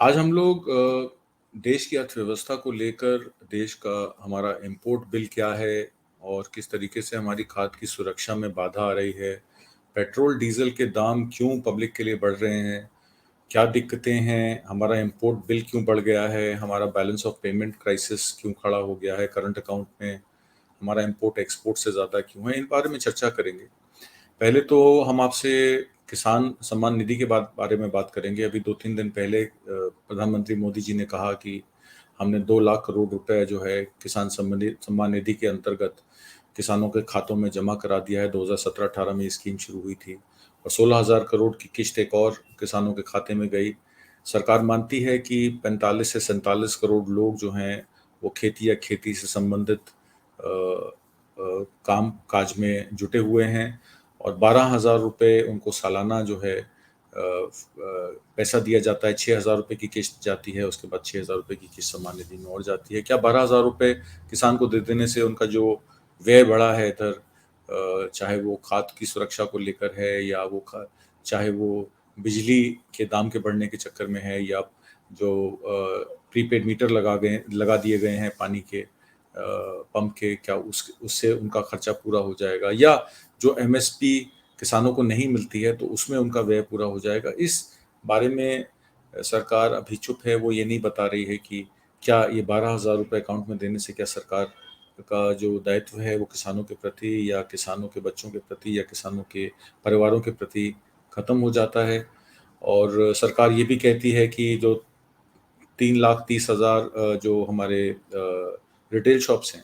आज हम लोग देश की अर्थव्यवस्था को लेकर देश का हमारा इम्पोर्ट बिल क्या है और किस तरीके से हमारी खाद्य की सुरक्षा में बाधा आ रही है। पेट्रोल डीजल के दाम क्यों पब्लिक के लिए बढ़ रहे हैं, क्या दिक्कतें हैं, हमारा इम्पोर्ट बिल क्यों बढ़ गया है, हमारा बैलेंस ऑफ पेमेंट क्राइसिस क्यों खड़ा हो गया है करंट अकाउंट में, हमारा इम्पोर्ट एक्सपोर्ट से ज़्यादा क्यों है, इन बारे में चर्चा करेंगे। पहले तो हम आपसे किसान सम्मान निधि के बारे में बात करेंगे। अभी 2-3 दिन पहले प्रधानमंत्री मोदी जी ने कहा कि हमने 2 लाख करोड़ रुपए जो है किसान सम्मान निधि के अंतर्गत किसानों के खातों में जमा करा दिया है। 2017-18 में ये स्कीम शुरू हुई थी और 16,000 करोड़ की किश्त एक और किसानों के खाते में गई। सरकार मानती है कि 45 से 47 करोड़ लोग जो हैं वो खेती या खेती से संबंधित काम काज में जुटे हुए हैं और 12,000 रुपये उनको सालाना जो है पैसा दिया जाता है। 6,000 रुपये की किश्त जाती है, उसके बाद 6,000 रुपये की किश्त सम्मान निधि में और जाती है। क्या 12,000 रुपये किसान को दे देने से उनका जो व्यय बढ़ा है इधर, चाहे वो खाद की सुरक्षा को लेकर है या चाहे वो बिजली के दाम के बढ़ने के चक्कर में है या जो प्रीपेड मीटर लगा दिए गए हैं पानी के पंप के, क्या उससे उनका खर्चा पूरा हो जाएगा, या जो एमएसपी किसानों को नहीं मिलती है तो उसमें उनका व्यय पूरा हो जाएगा। इस बारे में सरकार अभी चुप है। वो ये नहीं बता रही है कि क्या ये 12,000 रुपये अकाउंट में देने से क्या सरकार का जो दायित्व है वो किसानों के प्रति या किसानों के बच्चों के प्रति या किसानों के परिवारों के प्रति खत्म हो जाता है। और सरकार ये भी कहती है कि जो 3,30,000 जो हमारे रिटेल शॉप्स हैं,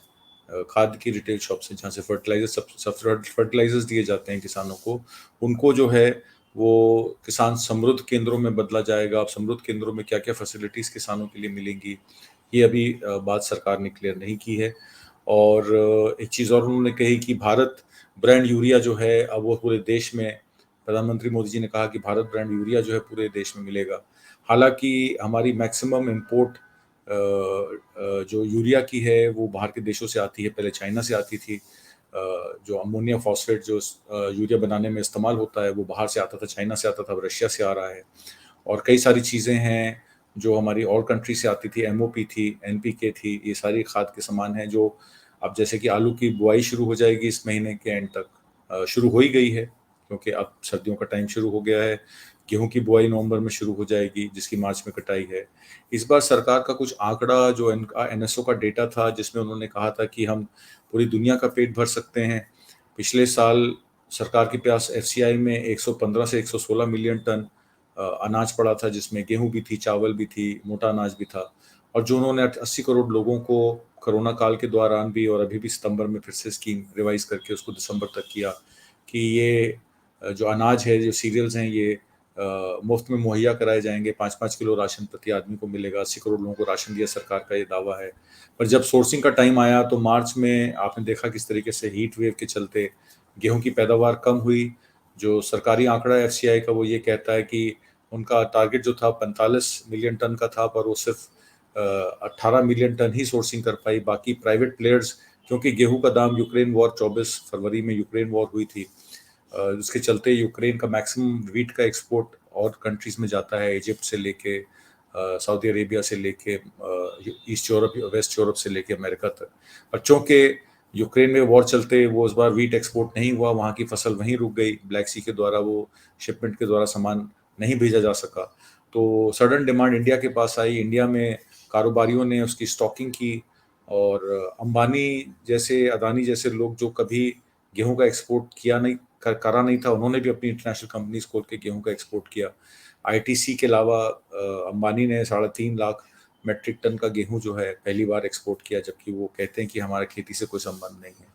खाद की रिटेल शॉप्स हैं जहाँ से फर्टिलाइजर्स दिए जाते हैं किसानों को, उनको जो है वो किसान समृद्ध केंद्रों में बदला जाएगा। अब समृद्ध केंद्रों में क्या क्या फैसिलिटीज़ किसानों के लिए मिलेंगी, ये अभी बात सरकार ने क्लियर नहीं की है। और एक चीज़ और उन्होंने कही कि भारत ब्रांड यूरिया जो है अब वो पूरे देश में, प्रधानमंत्री मोदी जी ने कहा कि भारत ब्रांड यूरिया जो है पूरे देश में मिलेगा। हालांकि हमारी मैक्सिमम इंपोर्ट जो यूरिया की है वो बाहर के देशों से आती है, पहले चाइना से आती थी। जो अमोनिया फॉस्फेट जो यूरिया बनाने में इस्तेमाल होता है वो बाहर से आता था, चाइना से आता था, अब रशिया से आ रहा है। और कई सारी चीज़ें हैं जो हमारी और कंट्री से आती थी, एमओपी थी, एनपीके थी, ये सारी खाद के सामान हैं जो अब जैसे कि आलू की बुआई शुरू हो जाएगी इस महीने के एंड तक, शुरू हो ही गई है क्योंकि अब सर्दियों का टाइम शुरू हो गया है। गेहूं की बुआई नवंबर में शुरू हो जाएगी जिसकी मार्च में कटाई है। इस बार सरकार का कुछ आंकड़ा जो एनएसओ का डेटा था जिसमें उन्होंने कहा था कि हम पूरी दुनिया का पेट भर सकते हैं। पिछले साल सरकार के पास एफसीआई में 115 से 116 मिलियन टन अनाज पड़ा था, जिसमें गेहूं भी थी, चावल भी थी, मोटा अनाज भी था। और जो उन्होंने 80 करोड़ लोगों को कोरोना काल के दौरान भी और अभी भी सितंबर में फिर से स्कीम रिवाइज करके उसको दिसंबर तक किया कि ये जो अनाज है, जो सीरियल्स हैं, ये मुफ्त में मुहैया कराए जाएंगे। 5-5 किलो राशन प्रति आदमी को मिलेगा। 80 करोड़ लोगों को राशन दिया, सरकार का ये दावा है। पर जब सोर्सिंग का टाइम आया तो मार्च में आपने देखा किस तरीके से हीट वेव के चलते गेहूं की पैदावार कम हुई। जो सरकारी आंकड़ा एफसीआई का वो ये कहता है कि उनका टारगेट जो था 45 मिलियन टन का था, पर वो सिर्फ 18 मिलियन टन ही सोर्सिंग कर पाई। बाकी प्राइवेट प्लेयर्स, क्योंकि गेहूं का दाम, यूक्रेन वॉर 24 फरवरी में यूक्रेन वॉर हुई थी, उसके चलते यूक्रेन का मैक्सिमम वीट का एक्सपोर्ट और कंट्रीज में जाता है, इजिप्ट से लेके सऊदी अरेबिया से लेके ईस्ट यूरोप, वेस्ट यूरोप से लेके अमेरिका तक। पर चूंकि यूक्रेन में वॉर चलते वो इस बार वीट एक्सपोर्ट नहीं हुआ, वहाँ की फसल वहीं रुक गई, ब्लैक सी के द्वारा वो शिपमेंट के द्वारा सामान नहीं भेजा जा सका। तो सडन डिमांड इंडिया के पास आई। इंडिया में कारोबारियों ने उसकी स्टॉकिंग की और अंबानी जैसे, अदानी जैसे लोग जो कभी गेहूं का एक्सपोर्ट करा नहीं था, उन्होंने भी अपनी इंटरनेशनल कंपनीज खोल के गेहूं का एक्सपोर्ट किया। आईटीसी के अलावा अंबानी ने 3.5 लाख मेट्रिक टन का गेहूं जो है पहली बार एक्सपोर्ट किया, जबकि वो कहते हैं कि हमारा खेती से कोई संबंध नहीं है।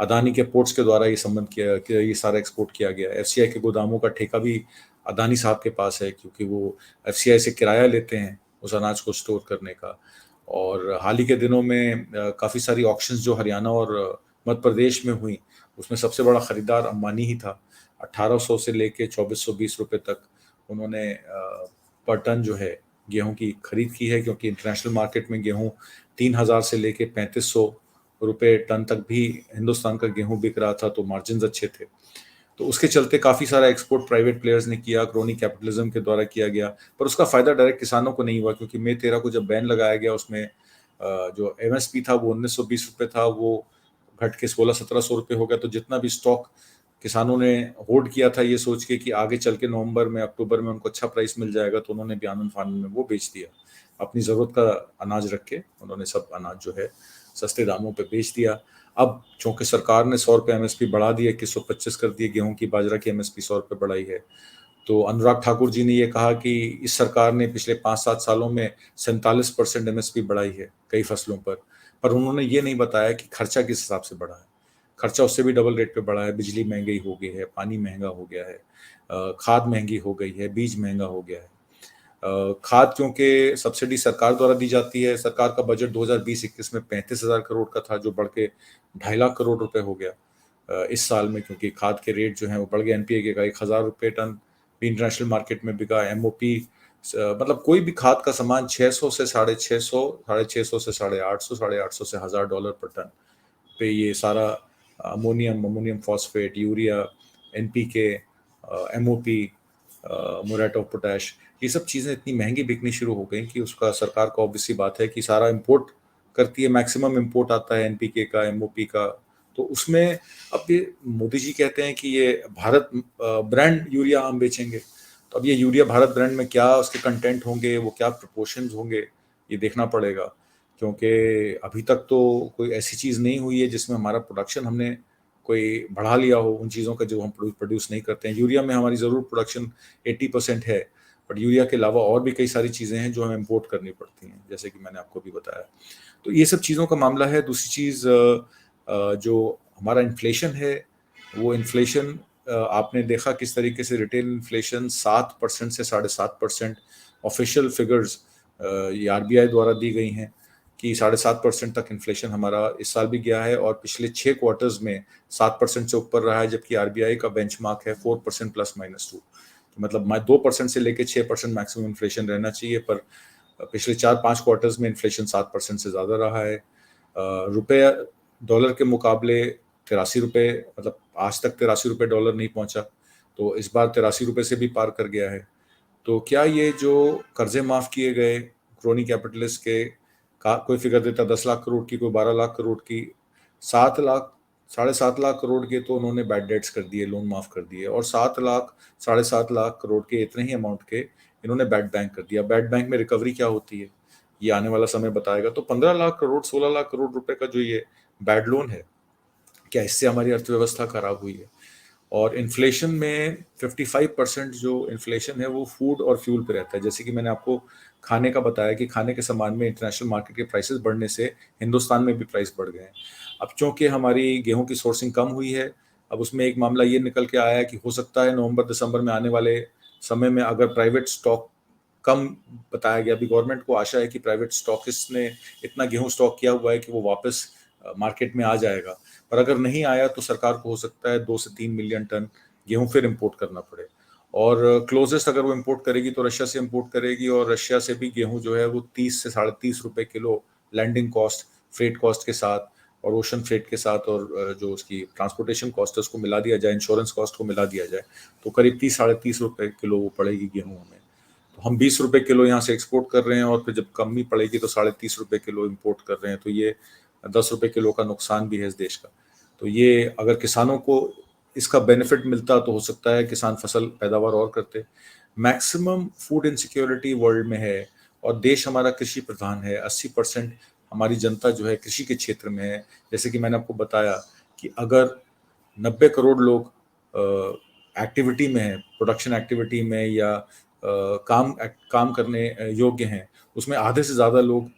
अदानी के पोर्ट्स के द्वारा ये सारा एक्सपोर्ट किया गया। एफसीआई के गोदामों का ठेका भी अदानी साहब के पास है, क्योंकि वो एफसीआई से किराया लेते हैं उस अनाज को स्टोर करने का। और हाल ही के दिनों में काफ़ी सारी ऑक्शंस जो हरियाणा और मध्य प्रदेश में हुई, उसमें सबसे बड़ा खरीदार अंबानी ही था। 1800 से लेके 2420 रुपए तक उन्होंने पर टन जो है गेहूं की खरीद की है, क्योंकि इंटरनेशनल मार्केट में गेहूं 3,000 से लेके 3500 रुपए टन तक भी हिंदुस्तान का गेहूं बिक रहा था, तो मार्जिन अच्छे थे। तो उसके चलते काफ़ी सारा एक्सपोर्ट प्राइवेट प्लेयर्स ने किया, क्रोनी कैपिटलिज्म के द्वारा किया गया, पर उसका फ़ायदा डायरेक्ट किसानों को नहीं हुआ, क्योंकि मई 13 को जब बैन लगाया गया उसमें जो एमएसपी था वो 1920 रुपये था, वो घट के 1600-1700 रुपये हो गया। तो जितना भी स्टॉक किसानों ने होल्ड किया था ये सोच के कि आगे चल के नवंबर में, अक्टूबर में उनको अच्छा प्राइस मिल जाएगा, तो उन्होंने भी आनंद फानंद में वो बेच दिया। अपनी ज़रूरत का अनाज रख के उन्होंने सब अनाज जो है सस्ते दामों पे बेच दिया। अब चूंकि सरकार ने 100 रुपये एमएसपी बढ़ा दी, 2125 कर दिए, गेहूं की बाजरा की एमएसपी 100 रुपये बढ़ाई है। तो अनुराग ठाकुर जी ने ये कहा कि इस सरकार ने पिछले 5-7 सालों में 47% एमएसपी बढ़ाई है कई फसलों पर उन्होंने ये नहीं बताया कि खर्चा किस हिसाब से बढ़ा है। खर्चा उससे भी डबल रेट पे बढ़ा है, बिजली महंगी हो गई है, पानी महंगा हो गया है, खाद महंगी हो गई है, बीज महंगा हो गया है। खाद क्योंकि सब्सिडी सरकार द्वारा दी जाती है, सरकार का बजट 2020-21 में 35,000 करोड़ का था, जो बढ़ के 2.5 लाख करोड़ रुपए हो गया इस साल में, क्योंकि खाद के रेट जो हैं वो बढ़ गए। एनपीए का 1,000 रुपये टन भी इंटरनेशनल मार्केट में बिका। एमओपी मतलब कोई भी खाद का सामान 600 से 650, 650 से 850, 850 से $1,000 पर टन पे ये सारा ammonium phosphate, urea, NPK, MOP, muriate of potash, ये सब चीज़ें इतनी महंगी बिकनी शुरू हो गई कि उसका सरकार को ऑब्वियसली बात है कि सारा इंपोर्ट करती है, मैक्सिमम इंपोर्ट आता है एनपीके का, एमओपी का। तो उसमें अब ये मोदी जी कहते हैं कि ये भारत ब्रांड यूरिया हम बेचेंगे, तो अब ये यूरिया भारत ब्रांड में क्या उसके कंटेंट होंगे, वो क्या प्रोपोर्शंस होंगे, ये देखना पड़ेगा, क्योंकि अभी तक तो कोई ऐसी चीज़ नहीं हुई है जिसमें हमारा प्रोडक्शन हमने कोई बढ़ा लिया हो उन चीज़ों का जो हम प्रोड्यूस नहीं करते हैं। यूरिया में हमारी ज़रूर प्रोडक्शन 80% है, बट यूरिया के अलावा और भी कई सारी चीज़ें हैं जो हमें इम्पोर्ट करनी पड़ती हैं, जैसे कि मैंने आपको भी बताया। तो ये सब चीज़ों का मामला है। दूसरी चीज़ जो हमारा इन्फ्लेशन है, वो इन्फ्लेशन आपने देखा किस तरीके से रिटेल इन्फ्लेशन 7% से 7.5%, ऑफिशियल फिगर्स ये आरबीआई द्वारा दी गई हैं कि 7.5% तक इन्फ्लेशन हमारा इस साल भी गया है, और पिछले 6 क्वार्टर्स में 7% से ऊपर रहा है, जबकि आरबीआई का बेंचमार्क है 4% ±2। मतलब 2% से लेकर 6% मैक्सिमम इन्फ्लेशन रहना चाहिए, पर पिछले 4-5 क्वार्टर्स में इन्फ्लेशन 7% से ज़्यादा रहा है। रुपये डॉलर के मुकाबले 83 रुपये, मतलब आज तक 83 रुपये डॉलर नहीं पहुंचा, तो इस बार 83 रुपये से भी पार कर गया है। तो क्या ये जो कर्जे माफ़ किए गए क्रोनी कैपिटलिस्ट के, का कोई फिगर देता 10 लाख करोड़ की, कोई 12 लाख करोड़ की, 7 लाख 7.5 लाख करोड़ के तो उन्होंने बैड डेट्स कर दिए, लोन माफ़ कर दिए, और 7 लाख 7.5 लाख करोड़ के इतने ही अमाउंट के इन्होंने बैड बैंक कर दिया। बैड बैंक में रिकवरी क्या होती है ये आने वाला समय बताएगा। तो 15 लाख करोड़, 16 लाख करोड़ रुपए का जो ये बैड लोन है, क्या इससे हमारी अर्थव्यवस्था खराब हुई है? और इन्फ्लेशन में 55% जो इन्फ्लेशन है वो फूड और फ्यूल पे रहता है। जैसे कि मैंने आपको खाने का बताया कि खाने के सामान में इंटरनेशनल मार्केट के प्राइसेस बढ़ने से हिंदुस्तान में भी प्राइस बढ़ गए हैं। अब चूंकि हमारी गेहूं की सोर्सिंग कम हुई है, अब उसमें एक मामला ये निकल के आया है कि हो सकता है नवंबर दिसंबर में आने वाले समय में अगर प्राइवेट स्टॉक कम, बताया गया, अभी गवर्नमेंट को आशा है कि प्राइवेट स्टॉकिस्ट ने इतना गेहूं स्टॉक किया हुआ है कि वो वापस मार्केट में आ जाएगा, पर अगर नहीं आया तो सरकार को हो सकता है 2 से 3 मिलियन टन गेहूं फिर इंपोर्ट करना पड़े। और क्लोजेस्ट अगर वो इंपोर्ट करेगी तो रशिया से इंपोर्ट करेगी, और रशिया से भी गेहूं जो है वो 30 से 30.5 रुपए kilo landing cost, freight cost के साथ और ओशन फ्रेट के साथ, और जो उसकी ट्रांसपोर्टेशन कॉस्ट है उसको मिला दिया जाए, इंश्योरेंस कॉस्ट को मिला दिया जाए, तो करीब 30-30.5 रुपए किलो वो पड़ेगी गेहूं हमें। तो हम 20 रुपए किलो यहाँ से एक्सपोर्ट कर रहे हैं, और फिर जब कमी पड़ेगी तो 30.5 रुपए किलो इंपोर्ट कर रहे हैं, तो ये 10 रुपए किलो का नुकसान भी है इस देश का। तो ये अगर किसानों को इसका बेनिफिट मिलता तो हो सकता है किसान फसल पैदावार और करते। मैक्सिमम फूड इनसिक्योरिटी वर्ल्ड में है, और देश हमारा कृषि प्रधान है। 80% हमारी जनता जो है कृषि के क्षेत्र में है। जैसे कि मैंने आपको बताया कि अगर 90 करोड़ लोग एक्टिविटी में हैं, प्रोडक्शन एक्टिविटी में, या काम करने योग्य हैं, उसमें आधे से ज़्यादा लोग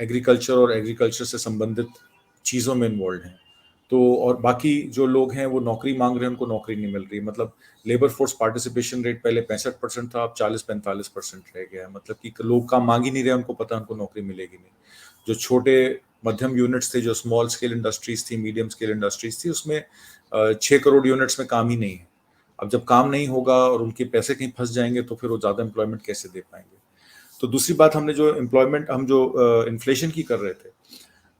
एग्रीकल्चर और एग्रीकल्चर से संबंधित चीज़ों में इन्वॉल्व हैं। तो और बाकी जो लोग हैं वो नौकरी मांग रहे हैं, उनको नौकरी नहीं मिल रही। मतलब लेबर फोर्स पार्टिसिपेशन रेट पहले 65% था, अब 40-45% रह गया है। मतलब कि लोग काम मांग ही नहीं रहे, उनको पता है उनको नौकरी मिलेगी नहीं। जो छोटे मध्यम यूनिट्स थे, जो स्मॉल स्केल इंडस्ट्रीज थी, मीडियम स्केल इंडस्ट्रीज थी, उसमें 6 करोड़ यूनिट्स में काम ही नहीं है। अब जब काम नहीं होगा और उनके पैसे कहीं फंस जाएंगे तो फिर वो ज़्यादा एम्प्लॉयमेंट कैसे दे पाएंगे। तो दूसरी बात, हमने जो एम्प्लॉयमेंट, हम जो इन्फ्लेशन की कर रहे थे,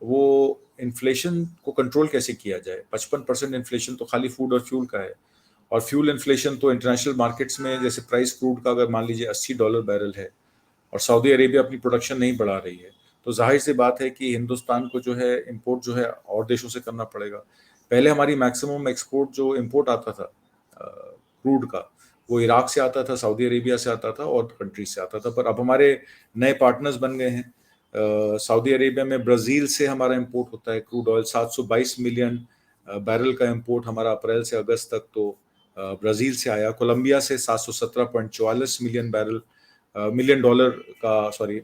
वो इन्फ्लेशन को कंट्रोल कैसे किया जाए। 55% इन्फ्लेशन तो खाली फूड और फ्यूल का है, और फ्यूल इन्फ्लेशन तो इंटरनेशनल मार्केट्स में जैसे प्राइस क्रूड का अगर मान लीजिए $80 बैरल है और सऊदी अरेबिया अपनी प्रोडक्शन नहीं बढ़ा रही है, तो जाहिर सी बात है कि हिंदुस्तान को जो है इंपोर्ट जो है और देशों से करना पड़ेगा। पहले हमारी मैक्सिमम एक्सपोर्ट जो इंपोर्ट आता था क्रूड का, वो इराक से आता था, सऊदी अरेबिया से आता था और कंट्रीज से आता था। पर अब हमारे नए पार्टनर्स बन गए हैं। सऊदी अरेबिया में ब्राज़ील से हमारा इंपोर्ट होता है क्रूड ऑयल, 722 मिलियन बैरल का इंपोर्ट हमारा अप्रैल से अगस्त तक तो ब्राज़ील से आया। कोलंबिया से 717.44 मिलियन डॉलर का, सॉरी,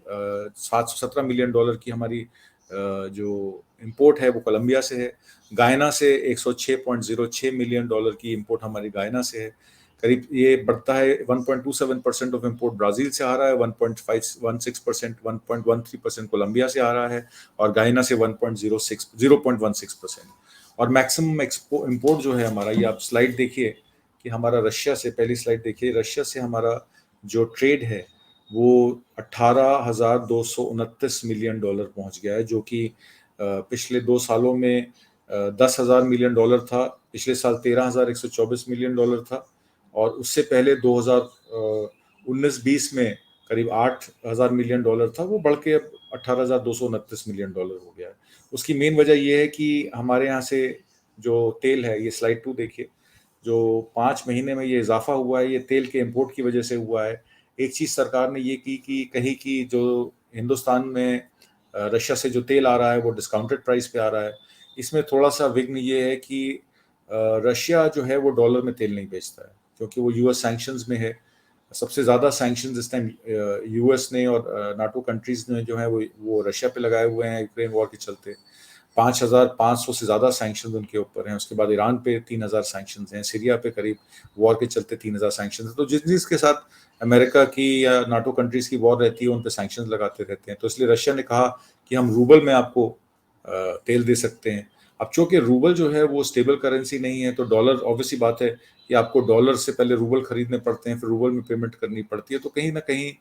$717 मिलियन की हमारी जो इंपोर्ट है वो कोलंबिया से है। गायना से $106.06 मिलियन की इंपोर्ट हमारी गायना से है। करीब ये बढ़ता है, 1.27% ऑफ इंपोर्ट ब्राजील से आ रहा है, 1.516%, 1.13% कोलंबिया से आ रहा है और गायना से 0.16%। और मैक्सिमम इंपोर्ट जो है हमारा, ये आप स्लाइड देखिए कि हमारा रशिया से, पहली स्लाइड देखिए, रशिया से हमारा जो ट्रेड है वो $18,229 मिलियन पहुंच गया है, जो कि पिछले 2 सालों में $10,000 मिलियन था। पिछले साल $13,124 मिलियन था और उससे पहले 2019-20 में करीब $8,000 मिलियन था। वो बढ़ के अब $18,229 मिलियन हो गया है। उसकी मेन वजह ये है कि हमारे यहाँ से जो तेल है, ये स्लाइड 2 देखिए, जो 5 महीने में ये इजाफा हुआ है, ये तेल के इंपोर्ट की वजह से हुआ है। एक चीज सरकार ने ये की कि कही कि जो हिंदुस्तान में रशिया से जो तेल आ रहा है वो डिस्काउंटेड प्राइस पे आ रहा है। इसमें थोड़ा सा विघ्न ये है कि रशिया जो है वो डॉलर में तेल नहीं बेचता है, क्योंकि वो यूएस सैंक्शंस में है। सबसे ज्यादा सैंक्शंस इस टाइम यूएस ने और नाटो कंट्रीज ने जो है वो रशिया पे लगाए हुए हैं यूक्रेन वॉर के चलते। 5,500 से ज्यादा सैंक्शन उनके ऊपर हैं। उसके बाद ईरान पे 3,000 सैंक्शन हैं, सीरिया पे करीब वॉर के चलते 3,000 सैंक्शन हैं। तो जिस जिसके साथ अमेरिका की या नाटो कंट्रीज की वॉर रहती है उन पे सैंक्शन लगाते रहते हैं। तो इसलिए रशिया ने कहा कि हम रूबल में आपको तेल दे सकते हैं। अब चूंकि रूबल जो है वो स्टेबल करेंसी नहीं है, तो डॉलर, ऑब्वियसली बात है कि आपको डॉलर से पहले रूबल खरीदने पड़ते हैं, फिर रूबल में पेमेंट करनी पड़ती है। तो कहीं ना कहीं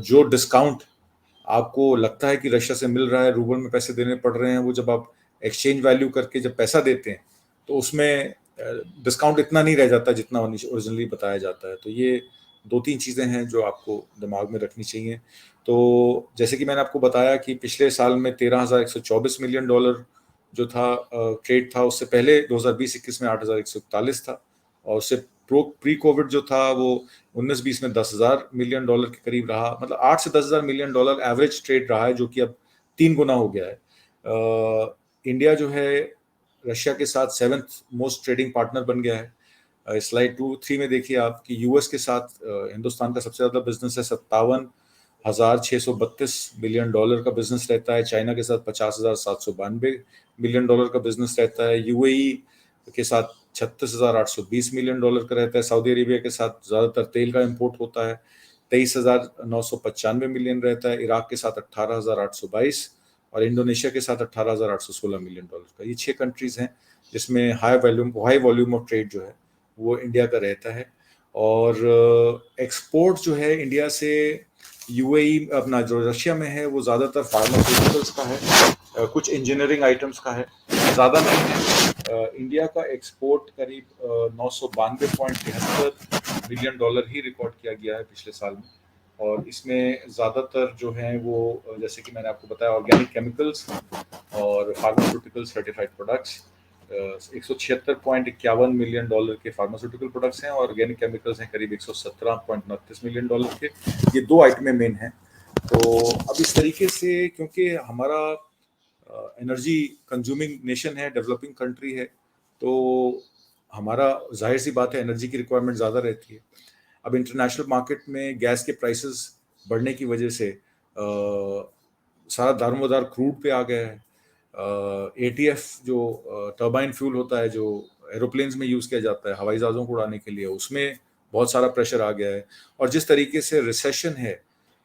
जो डिस्काउंट आपको लगता है कि रशिया से मिल रहा है, रूबल में पैसे देने पड़ रहे हैं, वो जब आप एक्सचेंज वैल्यू करके जब पैसा देते हैं तो उसमें डिस्काउंट इतना नहीं रह जाता जितना ओरिजिनली बताया जाता है। तो ये 2-3 चीज़ें हैं जो आपको दिमाग में रखनी चाहिए। तो जैसे कि मैंने आपको बताया कि पिछले साल में $13,124 मिलियन जो था ट्रेड था, उससे पहले 2020-21 में 8,141 था और उससे प्री कोविड जो था वो 19-20 में $10,000 मिलियन के करीब रहा। मतलब 8 से $10,000 मिलियन एवरेज ट्रेड रहा है, जो कि अब 3 गुना हो गया है। इंडिया जो है रशिया के साथ 7th मोस्ट ट्रेडिंग पार्टनर बन गया है। स्लाइड 2-3 में देखिए आप कि यूएस के साथ हिंदुस्तान का सबसे ज्यादा बिजनेस है, $57,632 मिलियन का बिजनेस रहता है। चाइना के साथ $50,792 मिलियन का बिजनेस रहता है। यूएई के साथ $36,820 मिलियन का रहता है। सऊदी अरेबिया के साथ ज्यादातर तेल का इंपोर्ट होता है, $23,995 मिलियन रहता है। इराक के साथ 18,822 और इंडोनेशिया के साथ 18,816 मिलियन का। ये 6 कंट्रीज हैं जिसमें हाई वॉल्यूम ऑफ ट्रेड जो है वो इंडिया का रहता है। और एक्सपोर्ट जो है इंडिया से यूएई, अपना जो रशिया में है, वो ज्यादातर फार्मास्यूटिकल्स का है, कुछ इंजीनियरिंग आइटम्स का है, ज्यादा नहीं है। इंडिया का एक्सपोर्ट करीब $992.73 मिलियन ही रिकॉर्ड किया गया है पिछले साल में। और इसमें ज्यादातर जो है वो, जैसे कि मैंने आपको बताया, ऑर्गेनिक केमिकल्स और फार्मास्यूटिकल सर्टिफाइड प्रोडक्ट्स, $176.51 मिलियन के फार्मास्यूटिकल प्रोडक्ट्स हैं और ऑर्गेनिक केमिकल्स हैं करीब $117.29 मिलियन के। ये 2 आइटमें मेन हैं। तो अब इस तरीके से, क्योंकि हमारा एनर्जी कंज्यूमिंग नेशन है, डेवलपिंग कंट्री है, तो हमारा जाहिर सी बात है एनर्जी की रिक्वायरमेंट ज़्यादा रहती है। अब इंटरनेशनल मार्केट में गैस के प्राइसेस बढ़ने की वजह से सारा दारोमदार क्रूड पे आ गया है। एटीएफ जो टर्बाइन फ्यूल होता है, जो एरोप्लेन्स में यूज़ किया जाता है हवाई जहाज़ों को उड़ाने के लिए, उसमें बहुत सारा प्रेशर आ गया है। और जिस तरीके से रिसेशन है,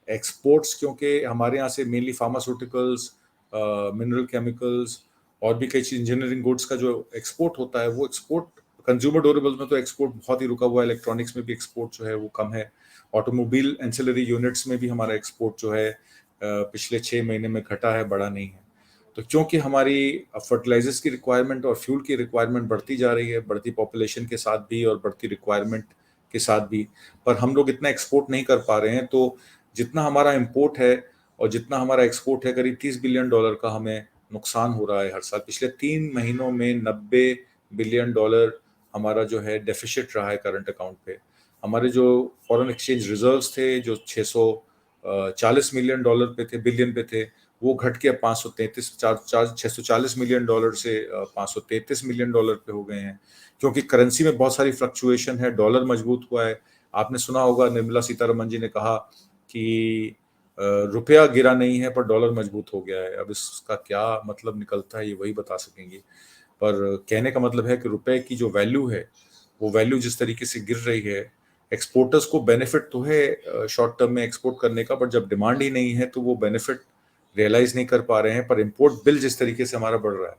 एक्सपोर्ट्स, क्योंकि हमारे यहाँ से मेनली फार्मास्यूटिकल्स, मिनरल केमिकल्स और भी कई चीज, इंजीनियरिंग गुड्स का जो एक्सपोर्ट होता है, वो एक्सपोर्ट कंज्यूमर ड्यूरेबल्स में तो एक्सपोर्ट बहुत ही रुका हुआ है। इलेक्ट्रॉनिक्स में भी एक्सपोर्ट जो है वो कम है। ऑटोमोबाइल एंसिलरी यूनिट्स में भी हमारा एक्सपोर्ट जो है पिछले 6 महीने में घटा है, बढ़ा नहीं है। तो क्योंकि हमारी फर्टिलाइजर्स की रिक्वायरमेंट और फ्यूल की रिक्वायरमेंट बढ़ती जा रही है, बढ़ती पॉपुलेशन के साथ भी और बढ़ती रिक्वायरमेंट के साथ भी, पर हम लोग इतना एक्सपोर्ट नहीं कर पा रहे हैं। तो जितना हमारा इंपोर्ट है और जितना हमारा एक्सपोर्ट है, करीब $30 बिलियन का हमें नुकसान हो रहा है हर साल। पिछले 3 महीनों में $90 बिलियन हमारा जो है डेफिसिट रहा है करंट अकाउंट पे। हमारे जो फॉरेन एक्सचेंज रिजर्व्स थे, जो $640 मिलियन पे थे, बिलियन पे थे, वो घट के अब 533 चार चार $640 मिलियन से $533 मिलियन पे हो गए हैं, क्योंकि करेंसी में बहुत सारी फ्लक्चुएशन है, डॉलर मजबूत हुआ है। आपने सुना होगा निर्मला सीतारमन जी ने कहा कि रुपया गिरा नहीं है पर डॉलर मजबूत हो गया है। अब इसका क्या मतलब निकलता है ये वही बता सकेंगे, पर कहने का मतलब है कि रुपए की जो वैल्यू है, वो वैल्यू जिस तरीके से गिर रही है, एक्सपोर्टर्स को बेनिफिट तो है शॉर्ट टर्म में एक्सपोर्ट करने का, बट जब डिमांड ही नहीं है तो वो बेनिफिट रियलाइज नहीं कर पा रहे हैं। पर इंपोर्ट बिल जिस तरीके से हमारा बढ़ रहा है,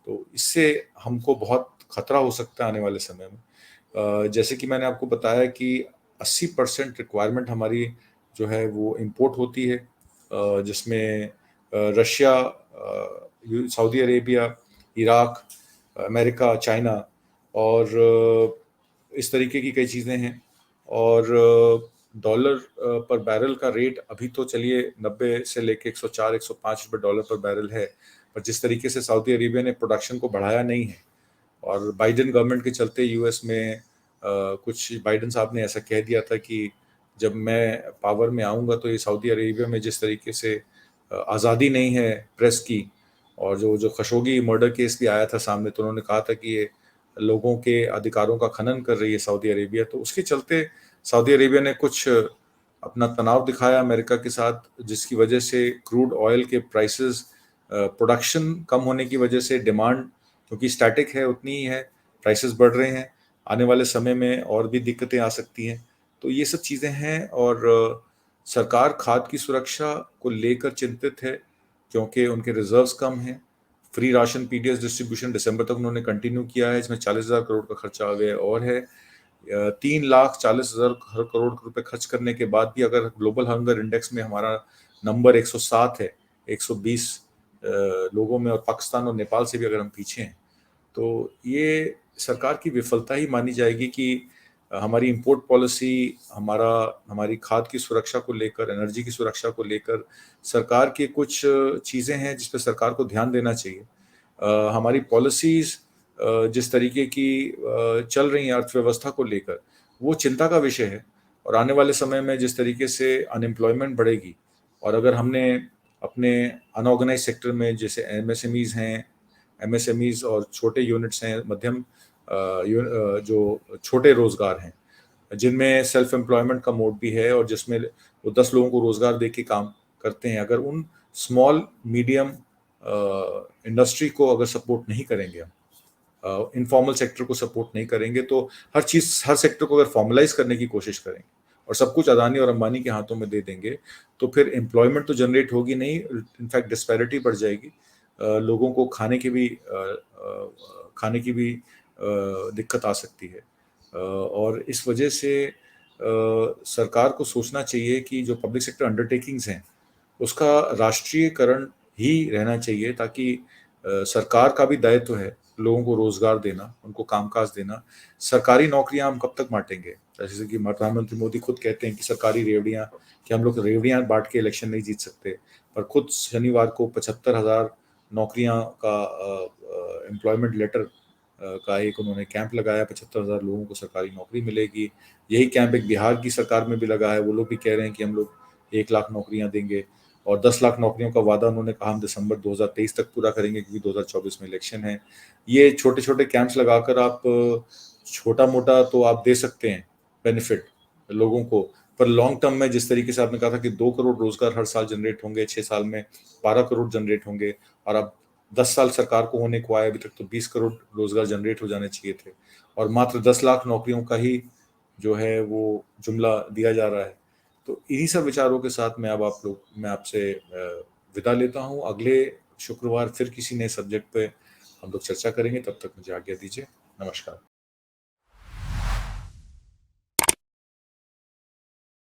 तो इससे हमको बहुत खतरा हो सकता है आने वाले समय में। जैसे कि मैंने आपको बताया कि 80% रिक्वायरमेंट हमारी जो है वो इंपोर्ट होती है, जिसमें Russia, Saudi Arabia, Iraq, America, China और इस तरीके की कई चीज़ें हैं। और डॉलर पर बैरल का रेट अभी तो चलिए 90 से लेके 104 105 रुपए डॉलर पर बैरल है, पर जिस तरीके से सऊदी अरेबिया ने प्रोडक्शन को बढ़ाया नहीं है, और बाइडेन गवर्नमेंट के चलते यूएस में कुछ बाइडेन साहब ने ऐसा कह दिया था कि जब मैं पावर में आऊँगा तो ये सऊदी अरेबिया में जिस तरीके से आज़ादी नहीं है प्रेस की, और जो जो खशोगी मर्डर केस भी आया था सामने, तो उन्होंने कहा था कि ये लोगों के अधिकारों का खनन कर रही है सऊदी अरेबिया। तो उसके चलते सऊदी अरेबिया ने कुछ अपना तनाव दिखाया अमेरिका के साथ, जिसकी वजह से क्रूड ऑयल के प्राइसेस, प्रोडक्शन कम होने की वजह से डिमांड क्योंकि स्टैटिक है उतनी ही है, प्राइसेस बढ़ रहे हैं। आने वाले समय में और भी दिक्कतें आ सकती हैं। तो ये सब चीज़ें हैं, और सरकार खाद की सुरक्षा को लेकर चिंतित है, क्योंकि उनके रिजर्व्स कम हैं। फ्री राशन पीडीएस डिस्ट्रीब्यूशन दिसंबर तक उन्होंने कंटिन्यू किया है, इसमें 40,000 करोड़ का खर्चा आ गया और है। 3,40,000 करोड़ रुपए खर्च करने के बाद भी अगर ग्लोबल हंगर इंडेक्स में हमारा नंबर 107 है, 120 लोगों में, और पाकिस्तान और नेपाल से भी अगर हम पीछे हैं, तो ये सरकार की विफलता ही मानी जाएगी कि हमारी इंपोर्ट पॉलिसी, हमारी खाद की सुरक्षा को लेकर, एनर्जी की सुरक्षा को लेकर सरकार की कुछ चीज़ें हैं जिस पे सरकार को ध्यान देना चाहिए। हमारी पॉलिसीज़ जिस तरीके की चल रही हैं अर्थव्यवस्था को लेकर, वो चिंता का विषय है। और आने वाले समय में जिस तरीके से अनएम्प्लॉयमेंट बढ़ेगी, और अगर हमने अपने अनऑर्गेनाइज्ड सेक्टर में जैसे एमएसएमईज़ और छोटे यूनिट्स हैं, मध्यम जो छोटे रोज़गार हैं, जिनमें सेल्फ एम्प्लॉयमेंट का मोड भी है और जिसमें वो 10 लोगों को रोज़गार देके काम करते हैं। अगर उन स्मॉल मीडियम इंडस्ट्री को अगर सपोर्ट नहीं करेंगे हम, इनफॉर्मल सेक्टर को सपोर्ट नहीं करेंगे, तो हर सेक्टर को अगर फॉर्मलाइज करने की कोशिश करेंगे और सब कुछ अदानी और अंबानी के हाथों में दे देंगे, तो फिर एम्प्लॉयमेंट तो जनरेट होगी नहीं, इनफैक्ट डिस्पैरिटी बढ़ जाएगी। लोगों को खाने की भी दिक्कत आ सकती है। और इस वजह से सरकार को सोचना चाहिए कि जो पब्लिक सेक्टर अंडरटेकिंग्स हैं, उसका राष्ट्रीयकरण ही रहना चाहिए, ताकि सरकार का भी दायित्व है लोगों को रोजगार देना, उनको कामकाज देना। सरकारी नौकरियां हम कब तक बांटेंगे? जैसे कि प्रधानमंत्री मोदी खुद कहते हैं कि सरकारी रेवड़ियां, कि हम लोग रेवड़ियां बांट के इलेक्शन नहीं जीत सकते, पर खुद शनिवार को 75,000 नौकरियां का एम्प्लॉयमेंट लेटर का एक उन्होंने कैंप लगाया। 75,000 लोगों को सरकारी नौकरी मिलेगी। यही कैंप एक बिहार की सरकार में भी लगा है। वो लोग भी कह रहे हैं कि हम लोग 1 लाख नौकरियां देंगे, और 10 लाख नौकरियों का वादा उन्होंने कहा हम दिसंबर 2023 तक पूरा करेंगे, क्योंकि 2024 में इलेक्शन है। ये छोटे छोटे कैंप्स लगाकर आप छोटा मोटा तो आप दे सकते हैं बेनिफिट लोगों को, पर लॉन्ग टर्म में जिस तरीके से आपने कहा था कि 2 करोड़ रोजगार हर साल जनरेट होंगे, 6 साल में 12 करोड़ जनरेट होंगे, और अब 10 साल सरकार को होने को आए, अभी तक तो 20 करोड़ रोजगार जनरेट हो जाने चाहिए थे, और मात्र 10 लाख नौकरियों का ही जो है वो जुमला दिया जा रहा है। तो इन्हीं सब विचारों के साथ मैं आपसे विदा लेता हूँ। अगले शुक्रवार फिर किसी नए सब्जेक्ट पे हम लोग चर्चा करेंगे। तब तक मुझे आज्ञा दीजिए। नमस्कार।